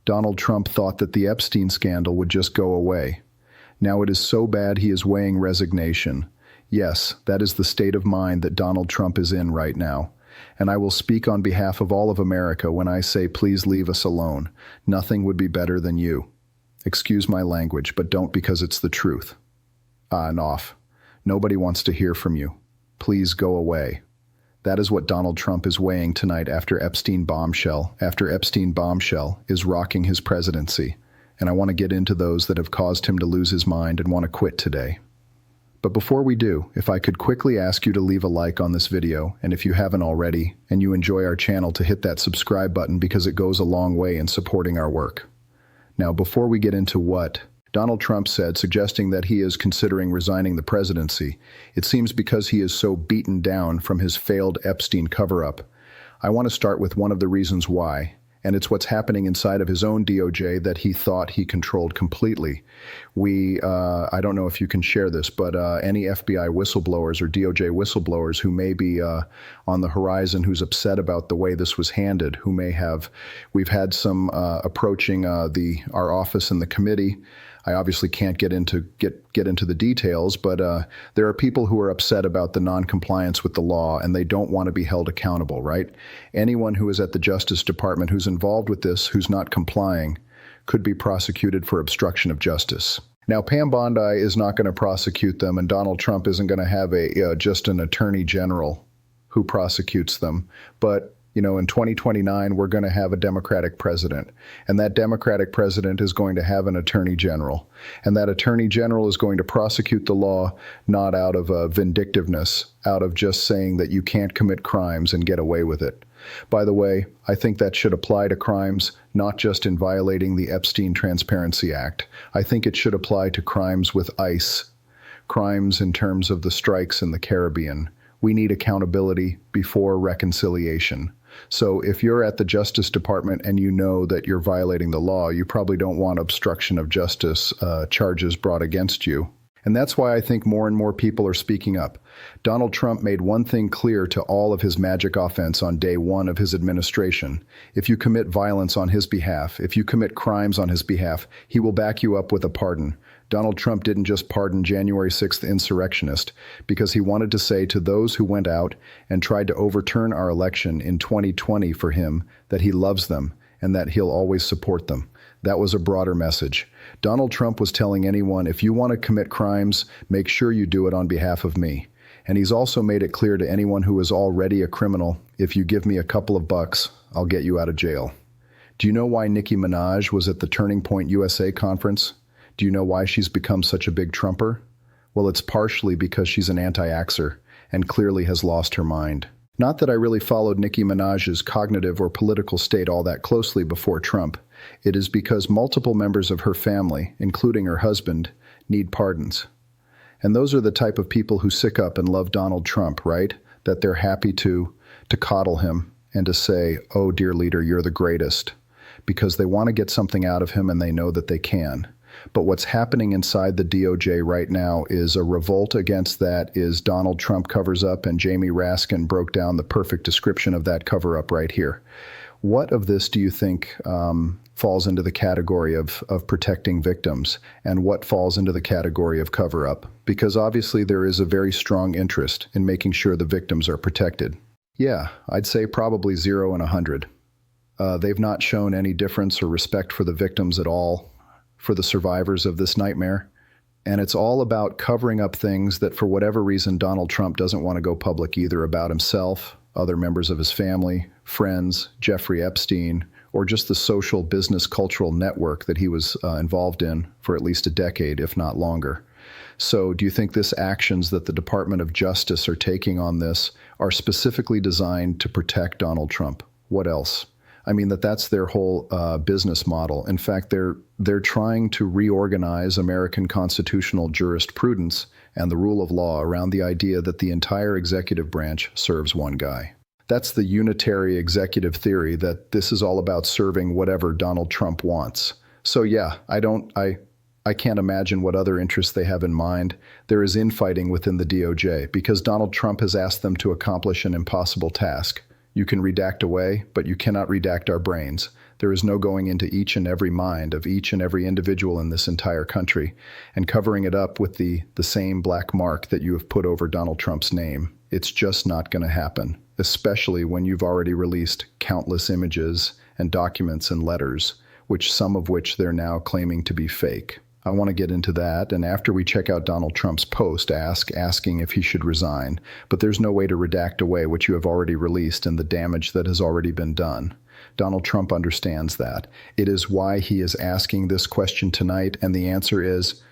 Donald Trump thought that the Epstein scandal would just go away. Now it is so bad he is weighing resignation. Yes, that is the state of mind that Donald Trump is in right now. And I will speak on behalf of all of America when I say please leave us alone. Nothing would be better than you. Excuse my language, but don't, because it's the truth. And off. Nobody wants to hear from you. Please go away. That is what Donald Trump is weighing tonight after Epstein Bombshell is rocking his presidency. And I want to get into those that have caused him to lose his mind and want to quit today. But before we do, if I could quickly ask you to leave a like on this video, and if you haven't already, and you enjoy our channel, to hit that subscribe button, because it goes a long way in supporting our work. Now, before we get into what Donald Trump said, suggesting that he is considering resigning the presidency, it seems because he is so beaten down from his failed Epstein cover-up. I want to start with one of the reasons why, and it's what's happening inside of his own DOJ that he thought he controlled completely. I don't know if you can share this, but any FBI whistleblowers or DOJ whistleblowers who may be on the horizon, who's upset about the way this was handled, we've had some approaching our office and the committee. I obviously can't get into the details, but there are people who are upset about the non-compliance with the law, and they don't want to be held accountable, right? Anyone who is at the Justice Department who's involved with this, who's not complying, could be prosecuted for obstruction of justice. Now, Pam Bondi is not going to prosecute them, and Donald Trump isn't going to have just an attorney general who prosecutes them, but in 2029, we're going to have a Democratic president, and that Democratic president is going to have an attorney general, and that attorney general is going to prosecute the law not out of vindictiveness, out of just saying that you can't commit crimes and get away with it. By the way, I think that should apply to crimes not just in violating the Epstein Transparency Act. I think it should apply to crimes with ICE, crimes in terms of the strikes in the Caribbean. We need accountability before reconciliation. So if you're at the Justice Department and you know that you're violating the law, you probably don't want obstruction of justice charges brought against you. And that's why I think more and more people are speaking up. Donald Trump made one thing clear to all of his magic offense on day one of his administration. If you commit violence on his behalf, if you commit crimes on his behalf, he will back you up with a pardon. Donald Trump didn't just pardon January 6th insurrectionists because he wanted to say to those who went out and tried to overturn our election in 2020 for him that he loves them and that he'll always support them. That was a broader message. Donald Trump was telling anyone, if you want to commit crimes, make sure you do it on behalf of me. And he's also made it clear to anyone who is already a criminal, if you give me a couple of bucks, I'll get you out of jail. Do you know why Nicki Minaj was at the Turning Point USA conference? Do you know why she's become such a big Trumper? Well, it's partially because she's an anti-vaxxer and clearly has lost her mind. Not that I really followed Nicki Minaj's cognitive or political state all that closely before Trump. It is because multiple members of her family, including her husband, need pardons. And those are the type of people who sick up and love Donald Trump, right? That they're happy to coddle him and to say, oh, dear leader, you're the greatest. Because they want to get something out of him and they know that they can. But what's happening inside the DOJ right now is a revolt against that. Is Donald Trump covers up, and Jamie Raskin broke down the perfect description of that cover-up right here. What of this do you think falls into the category of protecting victims, and what falls into the category of cover-up? Because obviously there is a very strong interest in making sure the victims are protected. Yeah, I'd say probably 0 and 100. They've not shown any difference or respect for the victims at all, for the survivors of this nightmare. And it's all about covering up things that, for whatever reason, Donald Trump doesn't want to go public either about himself, other members of his family, friends, Jeffrey Epstein, or just the social, business, cultural network that he was involved in for at least a decade, if not longer. So do you think these actions that the Department of Justice are taking on this are specifically designed to protect Donald Trump? What else? I mean, that's their whole business model. In fact, they're trying to reorganize American constitutional jurisprudence and the rule of law around the idea that the entire executive branch serves one guy. That's the unitary executive theory, that this is all about serving whatever Donald Trump wants. So yeah, I can't imagine what other interests they have in mind. There is infighting within the DOJ because Donald Trump has asked them to accomplish an impossible task. You can redact away, but you cannot redact our brains. There is no going into each and every mind of each and every individual in this entire country and covering it up with the same black mark that you have put over Donald Trump's name. It's just not going to happen, especially when you've already released countless images and documents and letters, some of which they're now claiming to be fake. I want to get into that, and after we check out Donald Trump's post asking if he should resign, but there's no way to redact away what you have already released and the damage that has already been done. Donald Trump understands that. It is why he is asking this question tonight, and the answer is,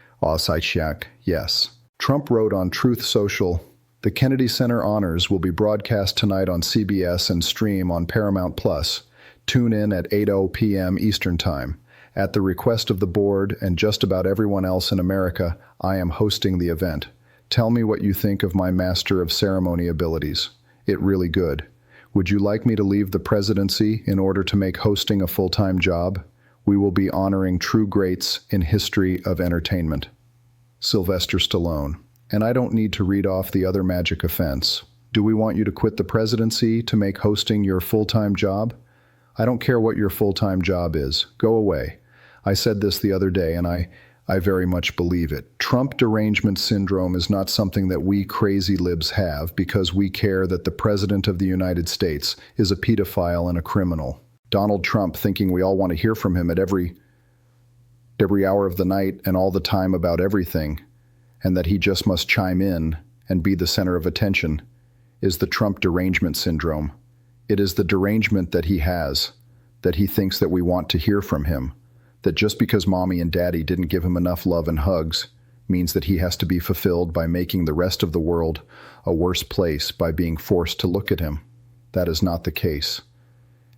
yes. Trump wrote on Truth Social, "The Kennedy Center honors will be broadcast tonight on CBS and stream on Paramount+. Tune in at 8:00 p.m. Eastern Time. At the request of the board and just about everyone else in America, I am hosting the event. Tell me what you think of my master of ceremony abilities. It really good. Would you like me to leave the presidency in order to make hosting a full-time job? We will be honoring true greats in history of entertainment." Sylvester Stallone. And I don't need to read off the other magic offense. Do we want you to quit the presidency to make hosting your full-time job? I don't care what your full-time job is. Go away. I said this the other day, and I very much believe it. Trump derangement syndrome is not something that we crazy libs have because we care that the President of the United States is a pedophile and a criminal. Donald Trump thinking we all want to hear from him at every hour of the night and all the time about everything, and that he just must chime in and be the center of attention, is the Trump derangement syndrome. It is the derangement that he has, that he thinks that we want to hear from him, that just because mommy and daddy didn't give him enough love and hugs means that he has to be fulfilled by making the rest of the world a worse place by being forced to look at him. That is not the case.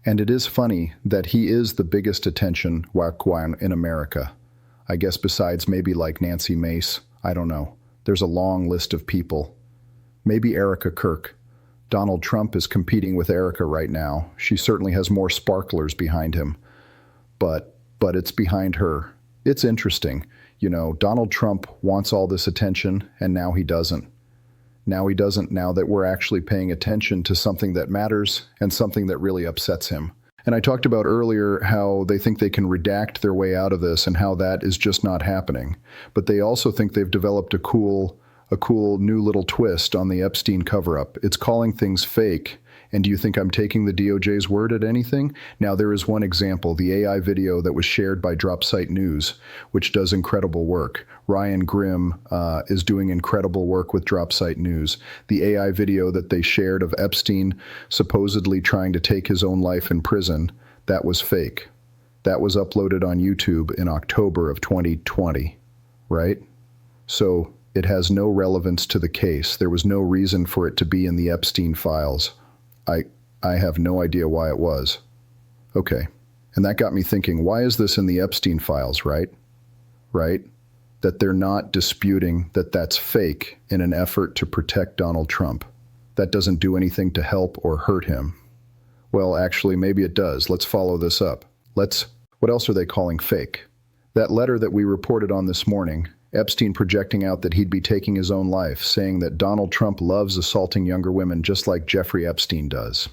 And it is funny that he is the biggest attention whack in America. I guess besides maybe like Nancy Mace, I don't know. There's a long list of people. Maybe Erica Kirk. Donald Trump is competing with Erica right now. She certainly has more sparklers behind him. But it's behind her. It's interesting. You know, Donald Trump wants all this attention, and now he doesn't. Now he doesn't, now that we're actually paying attention to something that matters and something that really upsets him. And I talked about earlier how they think they can redact their way out of this and how that is just not happening. But they also think they've developed a cool new little twist on the Epstein cover-up. It's calling things fake. And do you think I'm taking the DOJ's word at anything? Now, there is one example, the AI video that was shared by Dropsite News, which does incredible work. Ryan Grimm is doing incredible work with Dropsite News. The AI video that they shared of Epstein supposedly trying to take his own life in prison, that was fake. That was uploaded on YouTube in October of 2020, right? So it has no relevance to the case. There was no reason for it to be in the Epstein files. I have no idea why it was. Okay. And that got me thinking, why is this in the Epstein files, right? Right? That they're not disputing that that's fake in an effort to protect Donald Trump. That doesn't do anything to help or hurt him. Well, actually, maybe it does. Let's follow this up. What else are they calling fake? That letter that we reported on this morning, Epstein projecting out that he'd be taking his own life, saying that Donald Trump loves assaulting younger women just like Jeffrey Epstein does.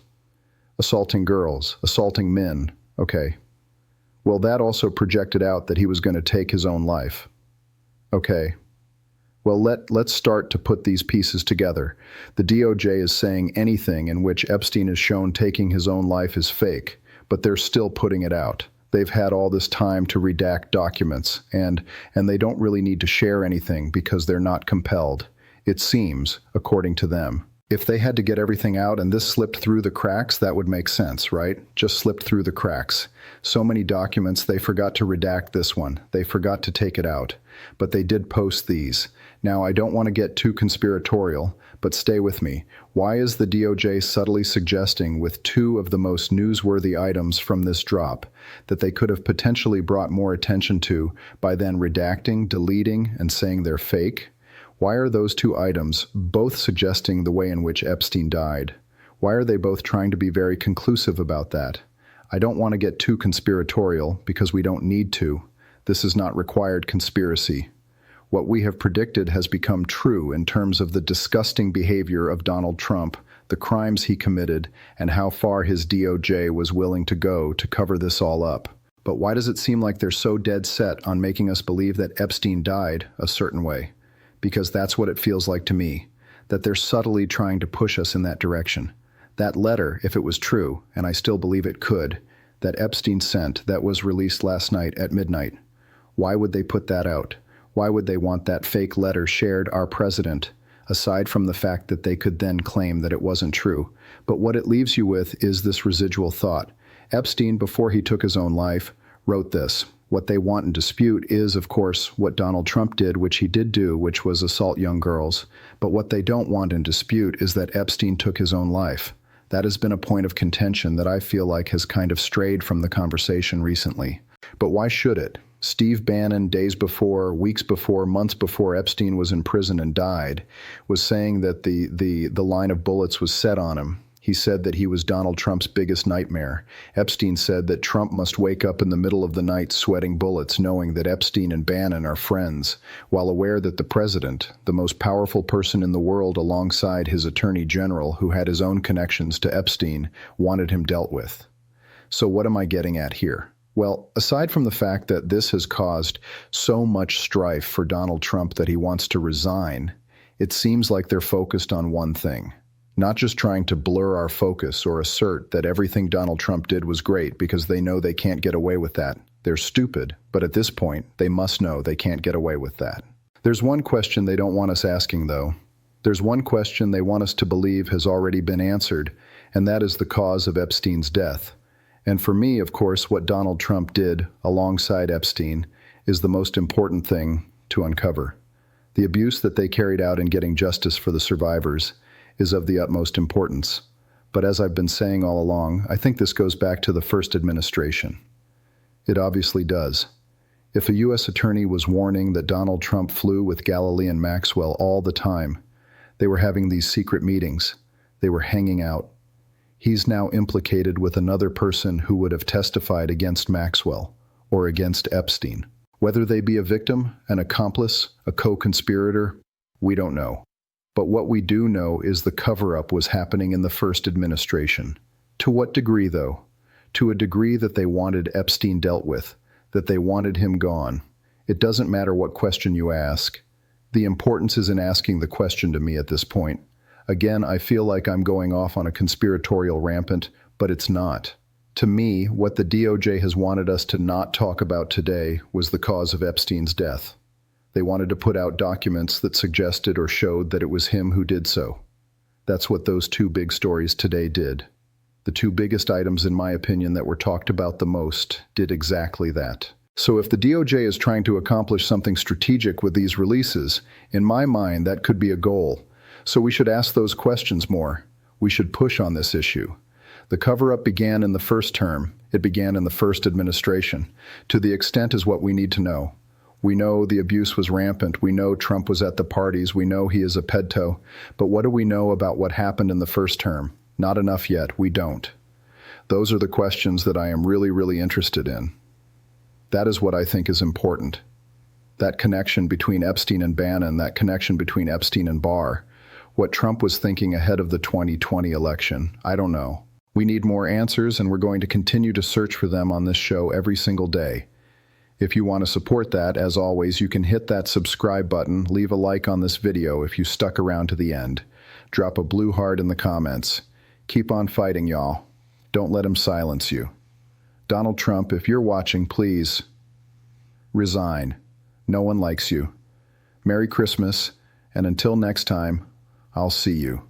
Assaulting girls, assaulting men. Okay. Well, that also projected out that he was going to take his own life. Okay. Well, let's start to put these pieces together. The DOJ is saying anything in which Epstein is shown taking his own life is fake, but they're still putting it out. They've had all this time to redact documents, and they don't really need to share anything because they're not compelled. It seems, according to them. If they had to get everything out and this slipped through the cracks, that would make sense, right? Just slipped through the cracks. So many documents, they forgot to redact this one. They forgot to take it out. But they did post these. Now, I don't want to get too conspiratorial, but stay with me. Why is the DOJ subtly suggesting with two of the most newsworthy items from this drop that they could have potentially brought more attention to by then redacting, deleting, and saying they're fake? Why are those two items both suggesting the way in which Epstein died? Why are they both trying to be very conclusive about that? I don't want to get too conspiratorial because we don't need to. This is not required conspiracy. What we have predicted has become true in terms of the disgusting behavior of Donald Trump, the crimes he committed, and how far his DOJ was willing to go to cover this all up. But why does it seem like they're so dead set on making us believe that Epstein died a certain way? Because that's what it feels like to me, that they're subtly trying to push us in that direction. That letter, if it was true, and I still believe it could, that Epstein sent, that was released last night at midnight. Why would they put that out? Why would they want that fake letter shared our president, aside from the fact that they could then claim that it wasn't true? But what it leaves you with is this residual thought. Epstein, before he took his own life, wrote this. What they want in dispute is, of course, what Donald Trump did, which he did do, which was assault young girls. But what they don't want in dispute is that Epstein took his own life. That has been a point of contention that I feel like has kind of strayed from the conversation recently. But why should it? Steve Bannon, days before, weeks before, months before Epstein was in prison and died, was saying that the line of bullets was set on him. He said that he was Donald Trump's biggest nightmare. Epstein said that Trump must wake up in the middle of the night sweating bullets, knowing that Epstein and Bannon are friends, while aware that the president, the most powerful person in the world alongside his attorney general, who had his own connections to Epstein, wanted him dealt with. So what am I getting at here? Well, aside from the fact that this has caused so much strife for Donald Trump that he wants to resign, it seems like they're focused on one thing. Not just trying to blur our focus or assert that everything Donald Trump did was great because they know they can't get away with that. They're stupid, but at this point, they must know they can't get away with that. There's one question they don't want us asking, though. There's one question they want us to believe has already been answered, and that is the cause of Epstein's death. And for me, of course, what Donald Trump did alongside Epstein is the most important thing to uncover. The abuse that they carried out in getting justice for the survivors is of the utmost importance. But as I've been saying all along, I think this goes back to the first administration. It obviously does. If a U.S. attorney was warning that Donald Trump flew with Galilean Maxwell all the time, they were having these secret meetings, they were hanging out, he's now implicated with another person who would have testified against Maxwell or against Epstein. Whether they be a victim, an accomplice, a co-conspirator, we don't know. But what we do know is the cover-up was happening in the first administration. To what degree, though? To a degree that they wanted Epstein dealt with, that they wanted him gone. It doesn't matter what question you ask. The importance is in asking the question to me at this point. Again, I feel like I'm going off on a conspiratorial rampant, but it's not. To me, what the DOJ has wanted us to not talk about today was the cause of Epstein's death. They wanted to put out documents that suggested or showed that it was him who did so. That's what those two big stories today did. The two biggest items, in my opinion, that were talked about the most did exactly that. So if the DOJ is trying to accomplish something strategic with these releases, in my mind, that could be a goal. So we should ask those questions more. We should push on this issue. The cover-up began in the first term. It began in the first administration. To the extent is what we need to know. We know the abuse was rampant. We know Trump was at the parties. We know he is a pedo. But what do we know about what happened in the first term? Not enough yet. We don't. Those are the questions that I am really, really interested in. That is what I think is important. That connection between Epstein and Bannon, that connection between Epstein and Barr. What Trump was thinking ahead of the 2020 election, I don't know. We need more answers, and we're going to continue to search for them on this show every single day. If you want to support that, as always, you can hit that subscribe button, leave a like on this video if you stuck around to the end. Drop a blue heart in the comments. Keep on fighting, y'all. Don't let him silence you. Donald Trump, if you're watching, please resign. No one likes you. Merry Christmas, and until next time, I'll see you.